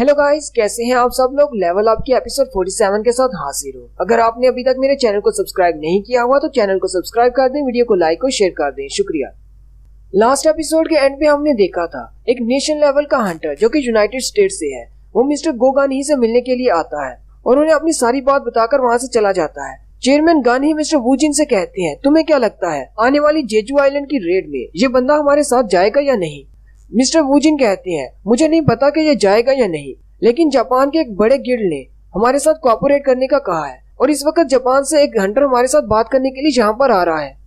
Hello guys, कैसे हैं आप सब लोग। लेवल अप की एपिसोड 47 के साथ हाजिर हूँ। अगर आपने अभी तक मेरे चैनल को सब्सक्राइब नहीं किया हुआ तो चैनल को सब्सक्राइब कर दें, वीडियो को लाइक और शेयर कर दें, शुक्रिया। लास्ट एपिसोड के एंड पे हमने देखा था एक नेशन लेवल का हंटर जो कि यूनाइटेड स्टेट से है, वो मिस्टर गो गानही से मिलने के लिए आता है और उन्हें अपनी सारी बात बताकर वहाँ से चला जाता है। चेयरमैन गानही मिस्टर वूजिन से कहते हैं, तुम्हें क्या लगता है आने वाली जेजू आइलैंड की रेड में ये बंदा हमारे साथ जाएगा या नहीं। मिस्टर वूजिन कहते हैं, मुझे नहीं पता कि ये जाएगा या नहीं, लेकिन जापान के एक बड़े गिल्ड ने हमारे साथ कोऑपरेट करने का कहा है और इस वक्त जापान से एक हंटर हमारे साथ बात करने के लिए यहाँ पर आ रहा है।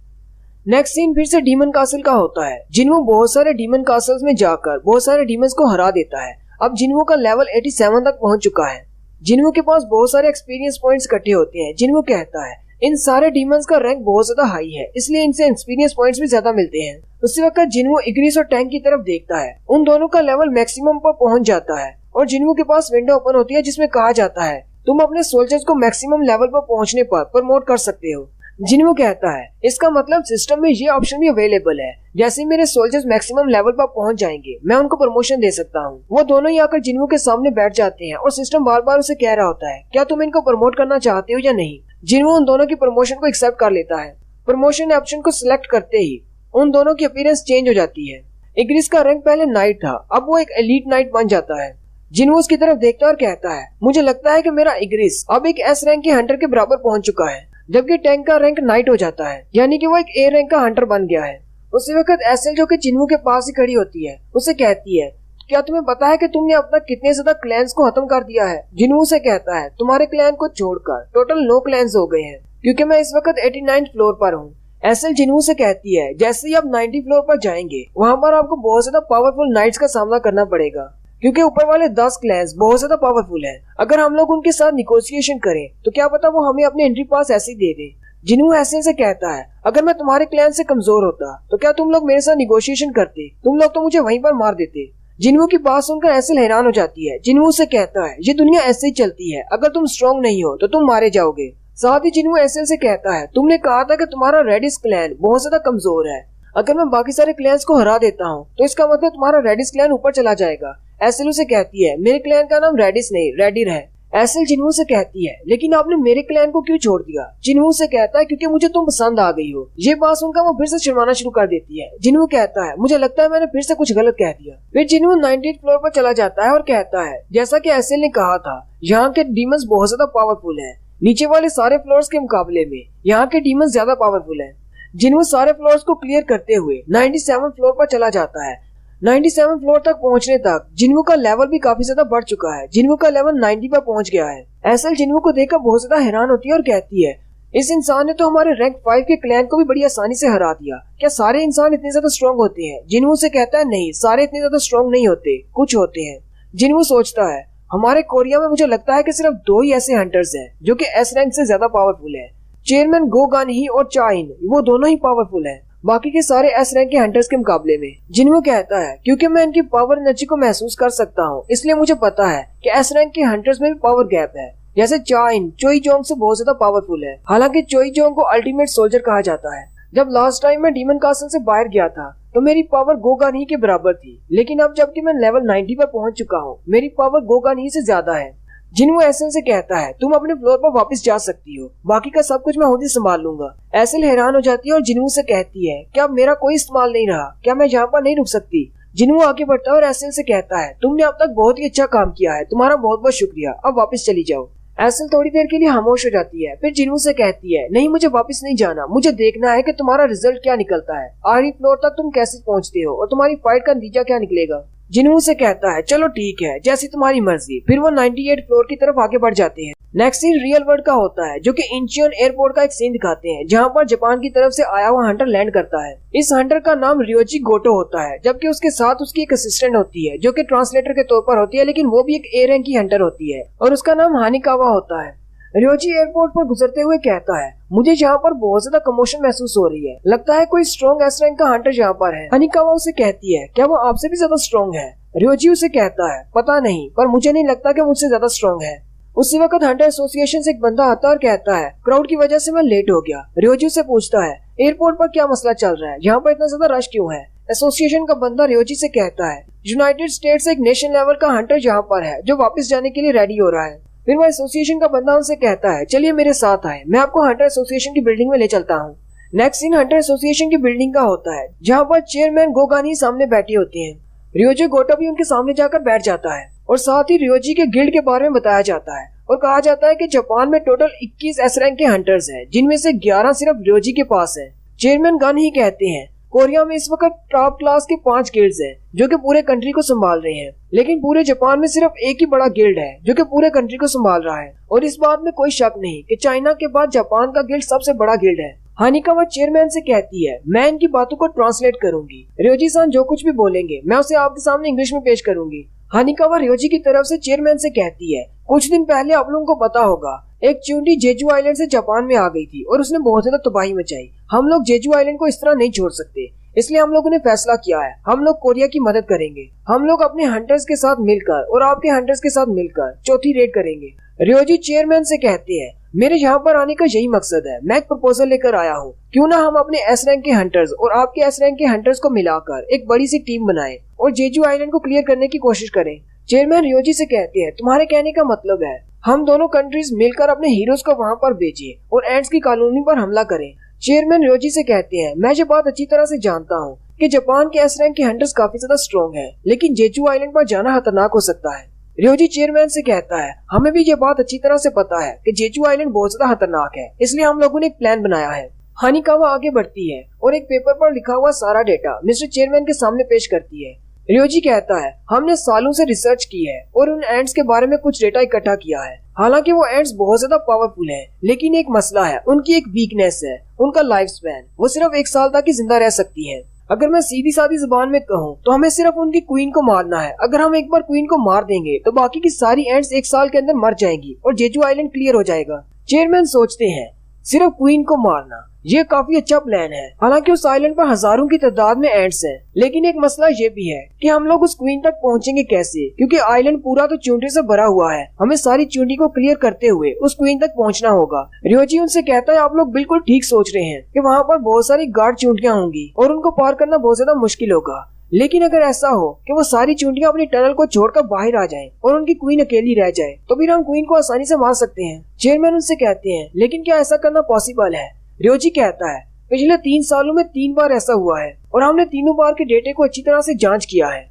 नेक्स्ट सीन फिर से डीमन कासल का होता है। जिन्वो बहुत सारे डीमन कासल्स में जाकर बहुत सारे डीमंस को हरा देता है। अब जिन्वो का लेवल 87 तक पहुंच चुका है। जिन्वो के पास बहुत सारे एक्सपीरियंस पॉइंट्स इकट्ठे होते हैं। जिन्वो कहता है, इन सारे डीमंस का रैंक बहुत ज्यादा हाई है, इसलिए इनसे एक्सपीरियंस पॉइंट्स भी ज्यादा मिलते हैं। उसी वक्त जिन्वो इग्रिस और टैंक की तरफ देखता है। उन दोनों का लेवल मैक्सिमम पर पहुंच जाता है और जिन्वो के पास विंडो ओपन होती है जिसमें कहा जाता है, तुम अपने सोल्जर्स को मैक्सिमम लेवल पर पहुंचने पर प्रमोट कर सकते हो। जिन्वो कहता है, इसका मतलब सिस्टम में ये ऑप्शन भी अवेलेबल है, जैसे मेरे सोल्जर्स मैक्सिमम लेवल पर पहुंच जाएंगे मैं उनको प्रमोशन दे सकता हूँ। वो दोनों ही आकर जिन्वो के सामने बैठ जाते हैं और सिस्टम बार बार उसे कह रहा होता है, क्या तुम इनको प्रमोट करना चाहते हो या नहीं। जिन्वो उन दोनों की प्रमोशन को एक्सेप्ट कर लेता है। प्रमोशन ऑप्शन को सिलेक्ट करते ही उन दोनों की अपीयरेंस चेंज हो जाती है। इग्रिस का रैंक पहले नाइट था, अब वो एक एलीट नाइट बन जाता है। जिन्वो उसकी तरफ देखता है और कहता है, मुझे लगता है कि मेरा इग्रिस अब एक एस रैंक के हंटर के बराबर पहुंच चुका है, जबकि टैंक का रैंक नाइट हो जाता है, यानी कि वो एक ए रैंक का हंटर बन गया है। उसी वक्त एसएल जो कि जिन्वो के पास ही खड़ी होती है उसे कहती है, क्या तुम्हें पता है कि तुमने अब तक कितने ज्यादा क्लैंस को खत्म कर दिया है। जिन्वो से कहता है, तुम्हारे क्लैन को छोड़कर टोटल 9 क्लैंस हो गए हैं, क्योंकि मैं इस वक्त 89 फ्लोर पर हूँ। एसएल जिन्वो से कहती है, जैसे ही आप 90 फ्लोर पर जाएंगे वहाँ पर आपको बहुत ज्यादा पावरफुल नाइट्स का सामना करना पड़ेगा, क्योंकि ऊपर वाले 10 क्लैंस बहुत ज्यादा पावरफुल है। अगर हम लोग उनके साथ निगोशिएशन करें तो क्या पता वो हमें अपने एंट्री पास ऐसे ही दे दे। जिन्वो एसएल से कहता है, अगर मैं तुम्हारे क्लैन से कमजोर होता तो क्या तुम लोग मेरे साथ निगोशिएशन करते, तुम लोग तो मुझे वहीं पर मार देते। जिन्वो की बात सुनकर एसएल हैरान हो जाती है। जिन्वो से कहता है, ये दुनिया ऐसे ही चलती है, अगर तुम स्ट्रॉन्ग नहीं हो तो तुम मारे जाओगे। साथ ही जिन्वो एसएल से कहता है, तुमने कहा था कि तुम्हारा रेडिस क्लैन बहुत ज्यादा कमजोर है, अगर मैं बाकी सारे क्लैंस को हरा देता हूँ तो इसका मतलब तुम्हारा रेडिस क्लैन ऊपर चला जाएगा। एसएल उसे कहती है, मेरे क्लैन का नाम रेडिस नहीं रेडिर है। एसएल जिन्वो से कहती है, लेकिन आपने मेरे क्लैन को क्यों छोड़ दिया। जिन्वो से कहता है, क्योंकि मुझे तुम पसंद आ गई हो। ये बात सुनकर वो फिर से शर्माना शुरू कर देती है। जिन्वो कहता है, मुझे लगता है मैंने फिर से कुछ गलत कह दिया। फिर जिन्वो 90th फ्लोर पर चला जाता है और कहता है, जैसा कि एसएल ने कहा था, यहाँ के डीमंस बहुत ज्यादा पावरफुल है, नीचे वाले सारे फ्लोर्स के मुकाबले में यहाँ के डीमंस ज्यादा पावरफुल है। जिन्वो सारे फ्लोर्स को क्लियर करते हुए 97 फ्लोर पर चला जाता है। 97 फ्लोर तक पहुंचने तक जिन्वो का लेवल भी काफी ज्यादा बढ़ चुका है। जिन्वो का लेवल 90 पर पहुंच गया है। एसएल जिन्वो को देखकर बहुत ज्यादा हैरान होती है और कहती है, इस इंसान ने तो हमारे रैंक 5 के क्लैन को भी बड़ी आसानी से हरा दिया। क्या सारे इंसान इतने ज्यादा स्ट्रॉन्ग होते हैं। जिन्वो से कहता है, नहीं, सारे इतने ज्यादा स्ट्रॉन्ग नहीं होते, कुछ होते हैं। जिन्वो सोचता है, हमारे कोरिया में मुझे लगता है कि सिर्फ 2 ही ऐसे हंटर्स हैं जो कि एस रैंक से ज्यादा पावरफुल है। चेयरमैन गो गानही और चाइन, वो दोनों ही पावरफुल है बाकी के सारे एस रैंक के हंटर्स के मुकाबले में। जिन्वो कहता है, क्योंकि मैं इनकी पावर एनर्जी को महसूस कर सकता हूँ, इसलिए मुझे पता है कि एस रैंक के हंटर्स में भी पावर गैप है। जैसे चाइन चोई जोंग से बहुत ज्यादा पावरफुल है, हालांकि चोई जोंग को अल्टीमेट सोल्जर कहा जाता है। जब लास्ट टाइम मैं डीमन कासल से बाहर गया था तो मेरी पावर गो गानही के बराबर थी, लेकिन अब जबकि मैं लेवल 90 पर पहुंच चुका हूँ मेरी पावर गो गानही से ज्यादा है। जिन्वो एसएल से कहता है, तुम अपने फ्लोर पर वापस जा सकती हो, बाकी का सब कुछ मैं खुद ही संभाल लूंगा। एसएल हैरान हो जाती है और जिन्वो से कहती है, क्या अब मेरा कोई इस्तेमाल नहीं रहा, क्या मैं यहाँ पर नहीं रुक सकती। जिन्वो आगे बढ़ता है और एसएल से कहता है, तुमने अब तक बहुत ही अच्छा काम किया है, तुम्हारा बहुत बहुत शुक्रिया, अब वापस चली जाओ। एसएल थोड़ी देर के लिए खामोश हो जाती है, फिर जिन्वो से कहती है, नहीं, मुझे वापस नहीं जाना, मुझे देखना है कि तुम्हारा रिजल्ट क्या निकलता है, आखिरी फ्लोर तक तुम कैसे पहुँचते हो और तुम्हारी फाइट का नतीजा क्या निकलेगा। जिन्वो से कहता है, चलो ठीक है, जैसी तुम्हारी मर्जी। फिर वो 98 फ्लोर की तरफ आगे बढ़ जाते हैं। नेक्स्ट सीन रियल वर्ल्ड का होता है, जो कि इंचियन एयरपोर्ट का एक सीन दिखाते हैं, जहाँ पर जापान की तरफ से आया हुआ हंटर लैंड करता है। इस हंटर का नाम रियोजी गोटो होता है, जबकि उसके साथ उसकी एक असिस्टेंट होती है जो कि ट्रांसलेटर के तौर पर होती है, लेकिन वो भी एक ए रैंक की हंटर होती है और उसका नाम हानिकावा होता है। रियोजी एयरपोर्ट पर गुजरते हुए कहता है, मुझे यहाँ पर बहुत ज्यादा कमोशन महसूस हो रही है, लगता है कोई स्ट्रॉन्ग एस रैंक का हंटर यहाँ पर है। हानिकावा उसे कहती है, क्या वो आपसे भी ज्यादा स्ट्रॉन्ग है। रियोजी उसे कहता है, पता नहीं, पर मुझे नहीं लगता कि मुझसे ज्यादा स्ट्रॉन्ग है। उसी वक्त हंटर एसोसिएशन से एक बंदा आता और कहता है, क्राउड की वजह से मैं लेट हो गया। रियोजी से पूछता है, एयरपोर्ट पर क्या मसला चल रहा है, यहाँ पर इतना ज्यादा रश क्यों है। एसोसिएशन का बंदा रियोजी से कहता है यूनाइटेड स्टेट्स एक नेशनल लेवल का हंटर यहाँ पर है जो वापस जाने के लिए रेडी हो रहा है। फिर वह एसोसिएशन का बंदा उनसे कहता है चलिए मेरे साथ आए, मैं आपको हंटर एसोसिएशन की बिल्डिंग में ले चलता हूँ। नेक्स्ट सीन हंटर एसोसिएशन की बिल्डिंग का होता है जहाँ पर चेयरमैन गोगानी सामने बैठी होती है। रियोजी गोटो भी उनके सामने जाकर बैठ जाता है और साथ ही रियोजी के गिल्ड के बारे में बताया जाता है और कहा जाता है कि जापान में टोटल 21 एस रैंक के हंटर्स हैं, जिनमें से 11 सिर्फ रियोजी के पास है। चेयरमैन गन ही कहते हैं कोरिया में इस वक्त टॉप क्लास के 5 गिल्ड्स हैं जो कि पूरे कंट्री को संभाल रहे हैं, लेकिन पूरे जापान में सिर्फ एक ही बड़ा गिल्ड है जो कि पूरे कंट्री को संभाल रहा है। और इस बात में कोई शक नहीं कि चाइना के बाद जापान का गिल्ड सबसे बड़ा गिल्ड है। हानिकावा चेयरमैन से कहती है मैं इनकी बातों को ट्रांसलेट करूंगी, रियोजी सान जो कुछ भी बोलेंगे मैं उसे आपके सामने इंग्लिश में पेश करूंगी। हानिकावा रियोजी की तरफ से चेयरमैन से कहती है कुछ दिन पहले आप लोगों को पता होगा एक चींटी जेजू आइलैंड से जापान में आ गई थी और उसने बहुत ज्यादा तबाही मचाई। हम लोग जेजू आइलैंड को इस तरह नहीं छोड़ सकते, इसलिए हम लोगों ने फैसला किया है हम लोग कोरिया की मदद करेंगे। हम लोग अपने हंटर्स के साथ मिलकर और आपके हंटर्स के साथ मिलकर चौथी रेड करेंगे। रियोजी चेयरमैन से कहते हैं मेरे यहाँ पर आने का यही मकसद है, मैं एक प्रपोजल लेकर आया हूँ, क्यों ना हम अपने एस रैंक के हंटर्स और आपके एस रैंक के हंटर्स को मिलाकर एक बड़ी सी टीम बनाएं और जेजू आइलैंड को क्लियर करने की कोशिश करें। चेयरमैन रियोजी से कहते हैं तुम्हारे कहने का मतलब है हम दोनों कंट्रीज मिलकर अपने हीरोज को वहाँ पर भेजें और एंड्स की कॉलोनी पर हमला करें। चेयरमैन रियोजी से कहते हैं मैं ये बात अच्छी तरह से जानता हूँ कि जापान के एस रैंक के हंटर्स काफी ज्यादा स्ट्रॉन्ग हैं, लेकिन जेजू आइलैंड पर जाना खतरनाक हो सकता है। रियोजी चेयरमैन से कहता है हमें भी ये बात अच्छी तरह से पता है कि जेजू आइलैंड बहुत ज्यादा खतरनाक है, इसलिए हम लोगों ने एक प्लान बनाया है। हानिकावा आगे बढ़ती है और एक पेपर पर लिखा हुआ सारा डेटा मिस्टर चेयरमैन के सामने पेश करती है। रियोजी कहता है हमने सालों से रिसर्च की है और उन एंड्स के बारे में कुछ डेटा इकट्ठा किया है। हालांकि वो एंड्स बहुत ज्यादा पावरफुल हैं, लेकिन एक मसला है, उनकी एक वीकनेस है, उनका लाइफ स्पैन, वो सिर्फ 1 साल तक ही जिंदा रह सकती है। अगर मैं सीधी सादी जुबान में कहूँ तो हमें सिर्फ उनकी क्वीन को मारना है। अगर हम एक बार क्वीन को मार देंगे तो बाकी की सारी एंड्स 1 साल के अंदर मर जाएंगी और जेजू आइलैंड क्लियर हो जाएगा। चेयरमैन सोचते हैं सिर्फ क्वीन को मारना ये काफी अच्छा प्लान है। हालांकि उस आइलैंड पर हजारों की तादाद में एंड्स हैं, लेकिन एक मसला ये भी है कि हम लोग उस क्वीन तक पहुंचेंगे कैसे, क्योंकि आइलैंड पूरा तो चींटी से भरा हुआ है। हमें सारी चींटी को क्लियर करते हुए उस क्वीन तक पहुंचना होगा। रियोजी उनसे कहता है आप लोग बिल्कुल ठीक सोच रहे हैं कि वहाँ पर बहुत सारी गार्ड चींटियां होंगी और उनको पार करना बहुत ज्यादा मुश्किल होगा, लेकिन अगर ऐसा हो कि वो सारी चींटियां अपनी टनल को छोड़कर बाहर आ जाएं और उनकी क्वीन अकेली रह जाए तो फिर हम क्वीन को आसानी से मार सकते हैं। चेयरमैन उनसे कहते हैं लेकिन क्या ऐसा करना पॉसिबल है? रियोजी कहता है पिछले 3 सालों में 3 बार ऐसा हुआ है और हमने तीनों बार के डेटे को अच्छी तरह से जांच किया है।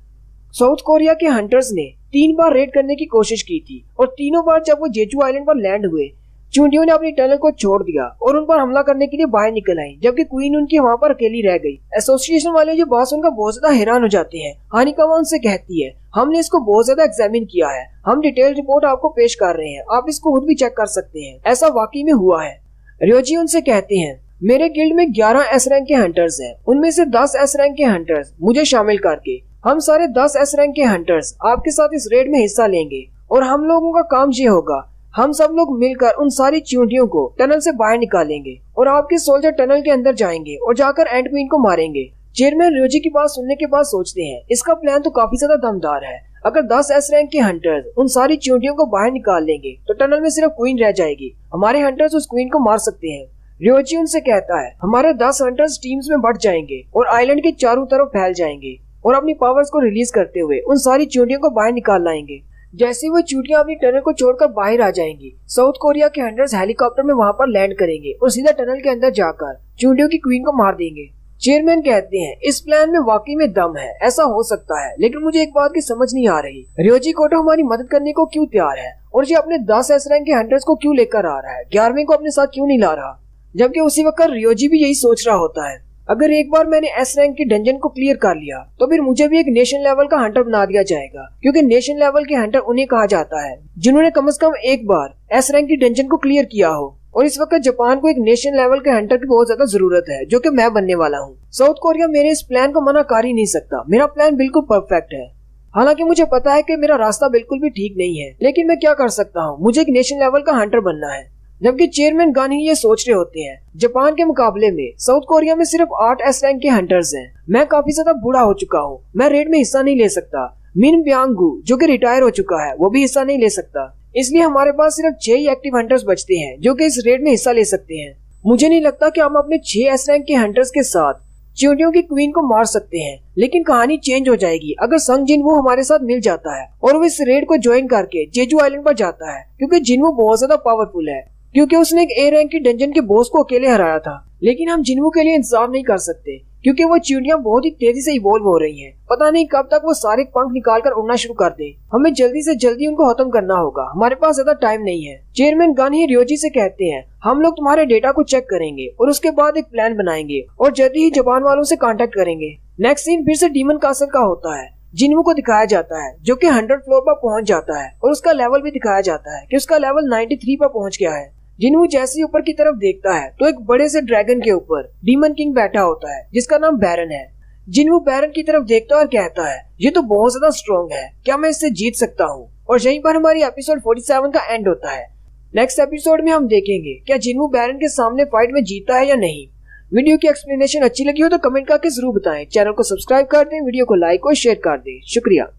साउथ कोरिया के हंटर्स ने 3 बार रेड करने की कोशिश की थी और तीनों बार जब वो जेजू आइलैंड पर लैंड हुए चींटियों ने अपनी टनल को छोड़ दिया और उन पर हमला करने के लिए बाहर निकल आई, जबकि क्वीन उनकी वहाँ पर अकेली रह गई। एसोसिएशन वाले जो बॉस उनका बहुत ज्यादा हैरान हो जाते हैं। हानिकावा उनसे कहती है हमने इसको बहुत ज्यादा एग्जामिन किया है, हम डिटेल रिपोर्ट आपको पेश कर रहे हैं, आप इसको खुद भी चेक कर सकते हैं, ऐसा वाकई में हुआ है। रियोजी उनसे कहते हैं मेरे गिल्ड में 11 एस रैंक के हंटर्स हैं, उनमें से 10 एस रैंक के हंटर्स मुझे शामिल करके हम सारे 10 एस रैंक के हंटर्स आपके साथ इस रेड में हिस्सा लेंगे और हम लोगों का काम ये होगा हम सब लोग मिलकर उन सारी चींटियों को टनल से बाहर निकालेंगे और आपके सोल्जर टनल के अंदर जाएंगे और जाकर एंड क्वीन को मारेंगे। चेयरमैन रियोजी की बात सुनने के बाद सोचते हैं इसका प्लान तो काफी ज्यादा दमदार है। अगर 10 एस रैंक के हंटर्स उन सारी चींटियों को बाहर निकाल लेंगे तो टनल में सिर्फ क्वीन रह जाएगी, हमारे हंटर्स उस क्वीन को मार सकते हैं। रियोजी उनसे कहता है हमारे 10 हंटर्स टीम्स में बढ़ जाएंगे और आइलैंड के चारों तरफ फैल जाएंगे और अपनी पावर्स को रिलीज करते हुए उन सारी चींटियों को बाहर निकाल लाएंगे। जैसे वो चींटियां अपनी टनल को छोड़कर बाहर आ जाएंगी, साउथ कोरिया के हंटर्स हेलीकॉप्टर में वहाँ पर लैंड करेंगे और सीधा टनल के अंदर जाकर चींटियों की क्वीन को मार देंगे। चेयरमैन कहते हैं इस प्लान में वाकई में दम है, ऐसा हो सकता है, लेकिन मुझे एक बात की समझ नहीं आ रही, रियोजी कोटो हमारी मदद करने को क्यों तैयार है और ये अपने 10 एस रैंक के हंटर्स को क्यों लेकर आ रहा है, 11वें को अपने साथ क्यों नहीं ला रहा? जबकि उसी वक्त रियोजी भी यही सोच रहा होता है अगर एक बार मैंने एस रैंक की डंजन को क्लियर कर लिया तो फिर मुझे भी एक नेशन लेवल का हंटर बना दिया जाएगा, क्योंकि नेशन लेवल के हंटर उन्हें कहा जाता है जिन्होंने कम से कम एक बार एस रैंक की डंजन को क्लियर किया हो। और इस वक्त जापान को एक नेशन लेवल के हंटर की बहुत ज्यादा जरूरत है, जो कि मैं बनने वाला हूँ। साउथ कोरिया मेरे इस प्लान को मना कर ही नहीं सकता, मेरा प्लान बिल्कुल परफेक्ट है। हालांकि मुझे पता है कि मेरा रास्ता बिल्कुल भी ठीक नहीं है, लेकिन मैं क्या कर सकता हूँ, मुझे एक नेशन लेवल का हंटर बनना है। जबकि चेयरमैन गन ही ये सोच रहे होते हैं जापान के मुकाबले में साउथ कोरिया में सिर्फ 8 एस रैंक के हंटर्स हैं। मैं काफी ज्यादा बूढ़ा हो चुका हूँ, मैं रेड में हिस्सा नहीं ले सकता। मिन ब्यांगू जो कि रिटायर हो चुका है वो भी हिस्सा नहीं ले सकता, इसलिए हमारे पास सिर्फ 6 ही एक्टिव हंटर्स बचते हैं जो कि इस रेड में हिस्सा ले सकते हैं। मुझे नहीं लगता कि हम अपने 6 एस रैंक के हंटर्स के साथ चींटियों की क्वीन को मार सकते हैं, लेकिन कहानी चेंज हो जाएगी अगर संग जिनवू हमारे साथ मिल जाता है और वो इस रेड को ज्वाइन करके जेजू आइलैंड पर जाता है, क्योंकि जिनवू बहुत ज्यादा पावरफुल है, क्योंकि उसने एक ए रैंक की डंजन के बॉस को अकेले हराया था। लेकिन हम जिनवू के लिए इंतजार नहीं कर सकते, क्योंकि वो चींटियां बहुत ही तेजी से इवॉल्व हो रही हैं। पता नहीं कब तक वो सारे पंख निकालकर उड़ना शुरू कर दें। हमें जल्दी से जल्दी उनको खत्म करना होगा, हमारे पास ज्यादा टाइम नहीं है। चेयरमैन गन ही रियोजी से कहते हैं, हम लोग तुम्हारे डेटा को चेक करेंगे और उसके बाद एक प्लान बनाएंगे और जल्दी ही जापान वालों से कांटेक्ट करेंगे। नेक्स्ट सीन फिर से डीमन कासल का होता है। जिनवू को दिखाया जाता है जो कि 100 फ्लोर पर पहुंच जाता है और उसका लेवल भी दिखाया जाता है कि उसका लेवल 93 पर पहुंच गया है। जिनवू जैसे ही ऊपर की तरफ देखता है तो एक बड़े से ड्रैगन के ऊपर डीमन किंग बैठा होता है जिसका नाम बैरन है। जिनवू बैरन की तरफ देखता है और कहता है, ये तो बहुत ज्यादा स्ट्रॉन्ग है, क्या मैं इससे जीत सकता हूँ? और यहीं पर हमारी एपिसोड 47 का एंड होता है। नेक्स्ट एपिसोड में हम देखेंगे क्या जिनवू बैरन के सामने फाइट में जीता है या नहीं। वीडियो की एक्सप्लेनेशन अच्छी लगी हो तो कमेंट करके जरूर बताएं। चैनल को सब्सक्राइब कर दें, वीडियो को लाइक और शेयर कर दें। शुक्रिया।